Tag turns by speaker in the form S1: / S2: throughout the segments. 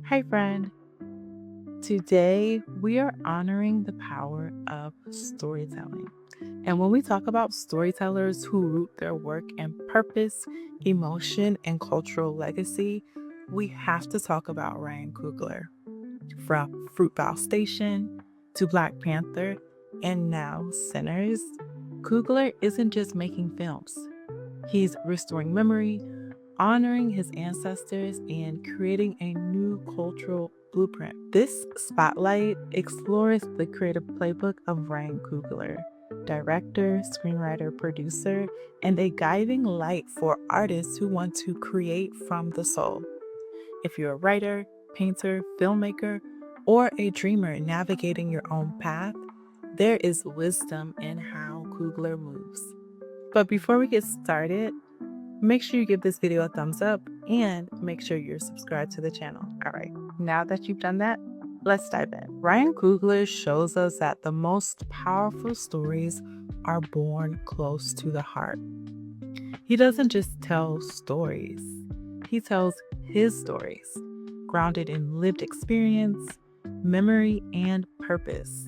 S1: Hi, friend. Today we are honoring the power of storytelling. And when we talk about storytellers who root their work in purpose, emotion, and cultural legacy, we have to talk about Ryan Coogler. From Fruitvale Station to Black Panther and now Sinners, Coogler isn't just making films, he's restoring memory, honoring his ancestors, and creating a new cultural blueprint. This spotlight explores the creative playbook of Ryan Coogler, director, screenwriter, producer, and a guiding light for artists who want to create from the soul. If you're a writer, painter, filmmaker, or a dreamer navigating your own path, there is wisdom in how Coogler moves. But before we get started, make sure you give this video a thumbs up and make sure you're subscribed to the channel. All right, now that you've done that, let's dive in. Ryan Coogler shows us that the most powerful stories are born close to the heart. He doesn't just tell stories, he tells his stories, grounded in lived experience, memory, and purpose.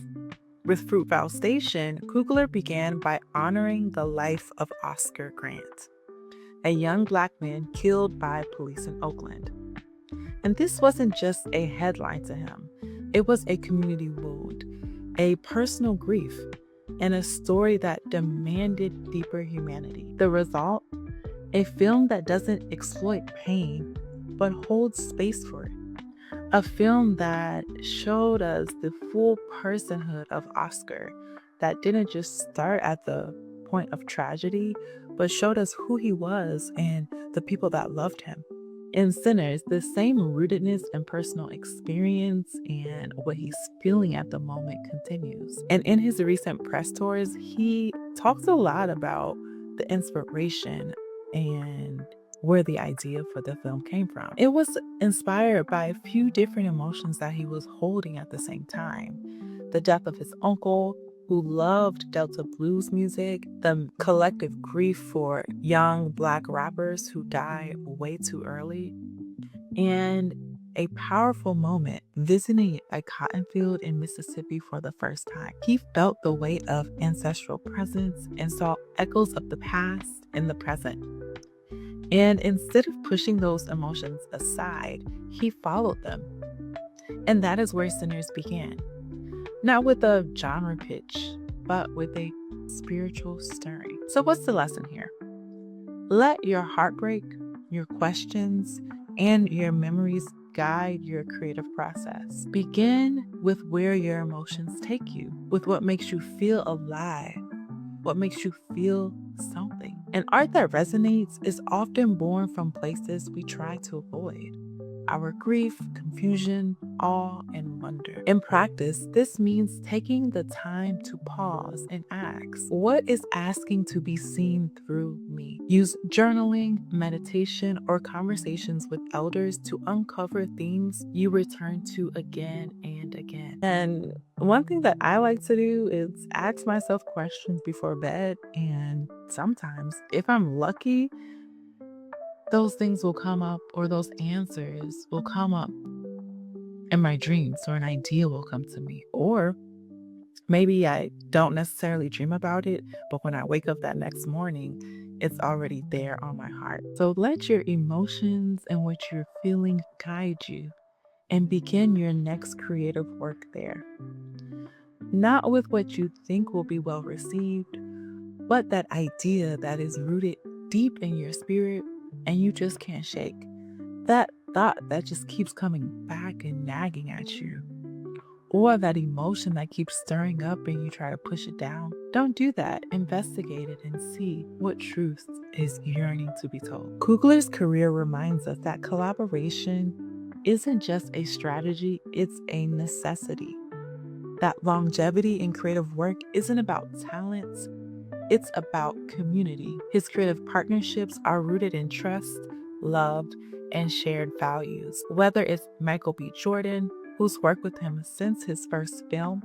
S1: With Fruitvale Station, Coogler began by honoring the life of Oscar Grant, a young Black man killed by police in Oakland. And this wasn't just a headline to him, it was a community wound, a personal grief, and a story that demanded deeper humanity. The result? A film that doesn't exploit pain, but holds space for it. A film that showed us the full personhood of Oscar, that didn't just start at the point of tragedy, but showed us who he was and the people that loved him. In Sinners, the same rootedness and personal experience and what he's feeling at the moment continues. And in his recent press tours, he talks a lot about the inspiration and where the idea for the film came from. It was inspired by a few different emotions that he was holding at the same time. The death of his uncle, who loved Delta blues music, the collective grief for young Black rappers who died way too early, and a powerful moment visiting a cotton field in Mississippi for the first time. He felt the weight of ancestral presence and saw echoes of the past in the present. And instead of pushing those emotions aside, he followed them. And that is where Sinners began. Not with a genre pitch, but with a spiritual stirring. So what's the lesson here? Let your heartbreak, your questions, and your memories guide your creative process. Begin with where your emotions take you, with what makes you feel alive, what makes you feel something. And art that resonates is often born from places we try to avoid. Our grief, confusion, awe, and wonder. In practice, this means taking the time to pause and ask, what is asking to be seen through me? Use journaling, meditation, or conversations with elders to uncover themes you return to again and again. And one thing that I like to do is ask myself questions before bed, and sometimes, if I'm lucky, those things will come up, or those answers will come up in my dreams, or an idea will come to me. Or maybe I don't necessarily dream about it, but when I wake up that next morning, it's already there on my heart. So let your emotions and what you're feeling guide you and begin your next creative work there. Not with what you think will be well received, but that idea that is rooted deep in your spirit and you just can't shake. That thought that just keeps coming back and nagging at you. Or that emotion that keeps stirring up and you try to push it down. Don't do that. Investigate it and see what truth is yearning to be told. Coogler's career reminds us that collaboration isn't just a strategy, it's a necessity. That longevity in creative work isn't about talents, it's about community. His creative partnerships are rooted in trust, love, and shared values. Whether it's Michael B. Jordan, who's worked with him since his first film,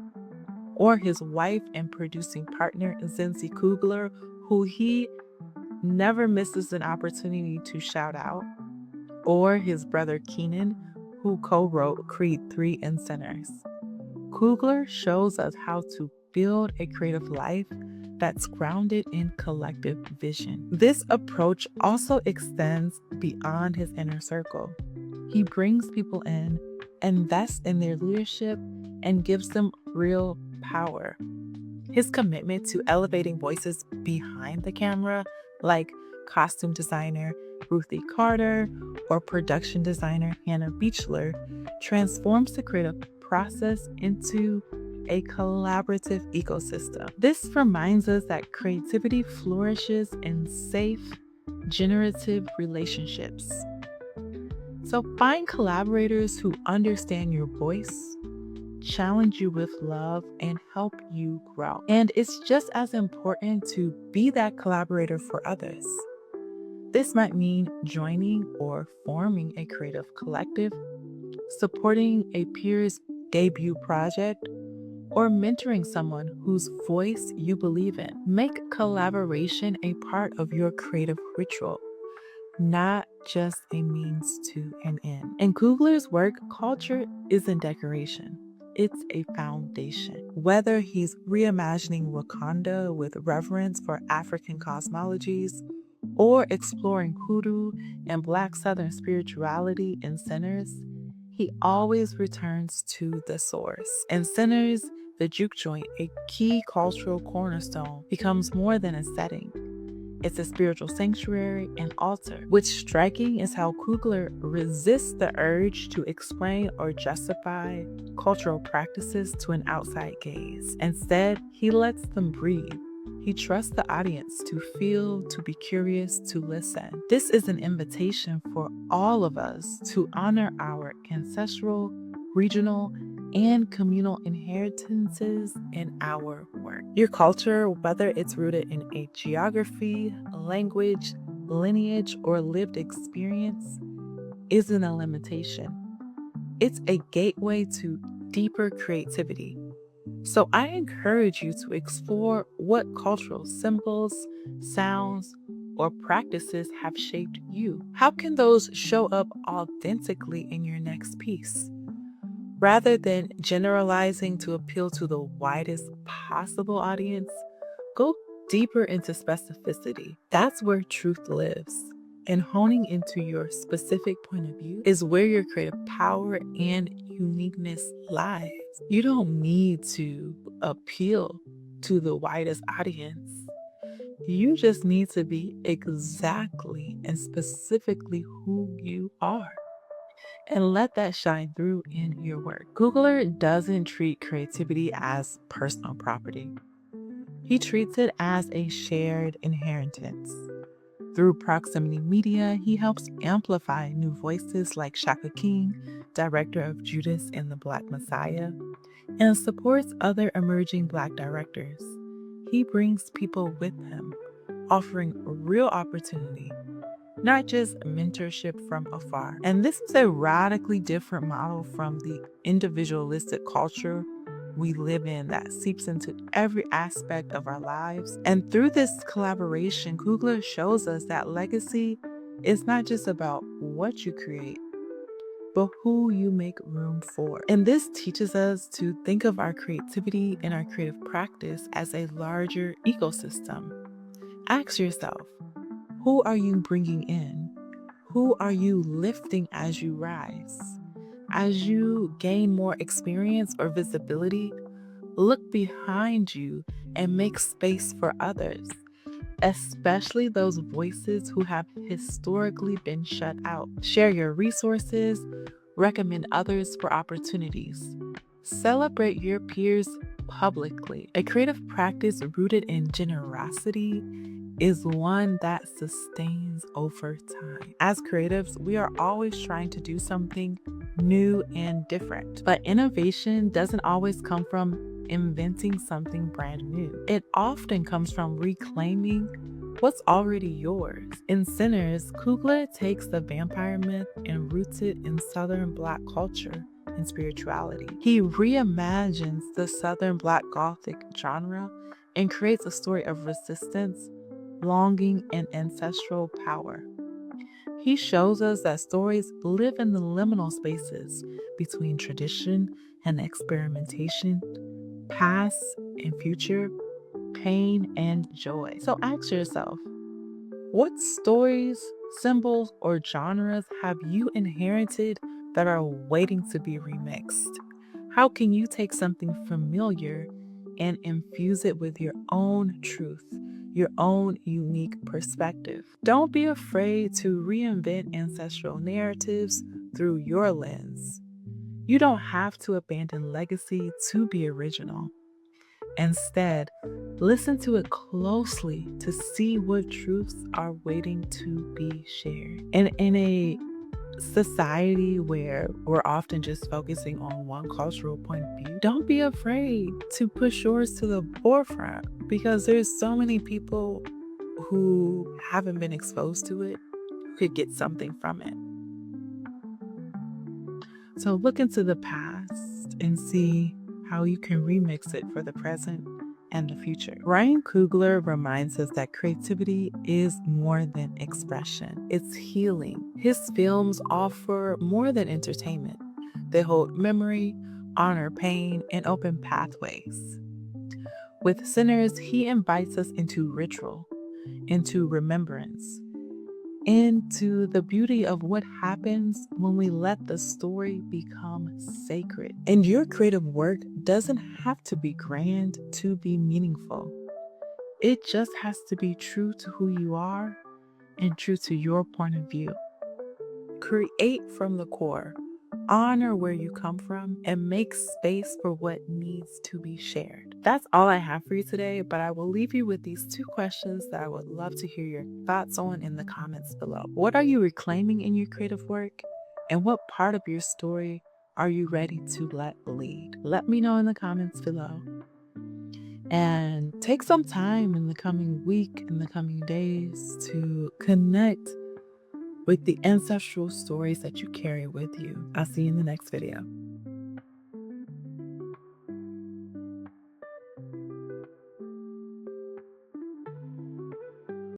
S1: or his wife and producing partner, Zinzi Coogler, who he never misses an opportunity to shout out, or his brother Keenan, who co-wrote Creed 3 and Sinners. Coogler shows us how to build a creative life that's grounded in collective vision. This approach also extends beyond his inner circle. He brings people in, invests in their leadership, and gives them real power. His commitment to elevating voices behind the camera, like costume designer Ruthie Carter or production designer Hannah Beachler, transforms the creative process into a collaborative ecosystem. This reminds us that creativity flourishes in safe, generative relationships. So find collaborators who understand your voice, challenge you with love, and help you grow. And it's just as important to be that collaborator for others. This might mean joining or forming a creative collective, supporting a peer's debut project, or mentoring someone whose voice you believe in. Make collaboration a part of your creative ritual, not just a means to an end. In Coogler's work, culture isn't decoration. It's a foundation. Whether he's reimagining Wakanda with reverence for African cosmologies, or exploring hoodoo and Black Southern spirituality in Sinners, he always returns to the source. In Sinners, the juke joint, a key cultural cornerstone, becomes more than a setting. It's a spiritual sanctuary and altar. What's striking is how Coogler resists the urge to explain or justify cultural practices to an outside gaze. Instead, he lets them breathe. He trusts the audience to feel, to be curious, to listen. This is an invitation for all of us to honor our ancestral, regional, and communal inheritances in our work. Your culture, whether it's rooted in a geography, language, lineage, or lived experience, isn't a limitation. It's a gateway to deeper creativity. So I encourage you to explore what cultural symbols, sounds, or practices have shaped you. How can those show up authentically in your next piece? Rather than generalizing to appeal to the widest possible audience, go deeper into specificity. That's where truth lives. And honing into your specific point of view is where your creative power and uniqueness lies. You don't need to appeal to the widest audience. You just need to be exactly and specifically who you are, and let that shine through in your work. Coogler doesn't treat creativity as personal property. He treats it as a shared inheritance. Through proximity media, he helps amplify new voices like Shaka King, director of Judas and the Black Messiah, and supports other emerging Black directors. He brings people with him, offering real opportunity, not just mentorship from afar. And this is a radically different model from the individualistic culture we live in that seeps into every aspect of our lives. And through this collaboration, Coogler shows us that legacy is not just about what you create, but who you make room for. And this teaches us to think of our creativity and our creative practice as a larger ecosystem. Ask yourself, who are you bringing in? Who are you lifting as you rise? As you gain more experience or visibility, look behind you and make space for others, especially those voices who have historically been shut out. Share your resources, recommend others for opportunities. Celebrate your peers publicly. A creative practice rooted in generosity is one that sustains over time. As creatives, we are always trying to do something new and different, but innovation doesn't always come from inventing something brand new. It often comes from reclaiming what's already yours. In Sinners, Coogler takes the vampire myth and roots it in Southern Black culture and spirituality. He reimagines the Southern Black Gothic genre and creates a story of resistance, longing, and ancestral power. He shows us that stories live in the liminal spaces between tradition and experimentation, past and future, pain and joy. So ask yourself, what stories, symbols, or genres have you inherited that are waiting to be remixed? How can you take something familiar and infuse it with your own truth, your own unique perspective? Don't be afraid to reinvent ancestral narratives through your lens. You don't have to abandon legacy to be original. Instead, listen to it closely to see what truths are waiting to be shared. And in a society where we're often just focusing on one cultural point of view, don't be afraid to push yours to the forefront, because there's so many people who haven't been exposed to it could get something from it. So look into the past and see how you can remix it for the present and the future. Ryan Coogler reminds us that creativity is more than expression, it's healing. His films offer more than entertainment, they hold memory, honor pain, and open pathways. With Sinners, he invites us into ritual, into remembrance, into the beauty of what happens when we let the story become sacred. And your creative work doesn't have to be grand to be meaningful. It just has to be true to who you are and true to your point of view. Create from the core, honor where you come from, and make space for what needs to be shared. That's all I have for you today, but I will leave you with these two questions that I would love to hear your thoughts on in the comments below. What are you reclaiming in your creative work? And what part of your story are you ready to let lead? Let me know in the comments below. And take some time in the coming week, in the coming days, to connect with the ancestral stories that you carry with you. I'll see you in the next video.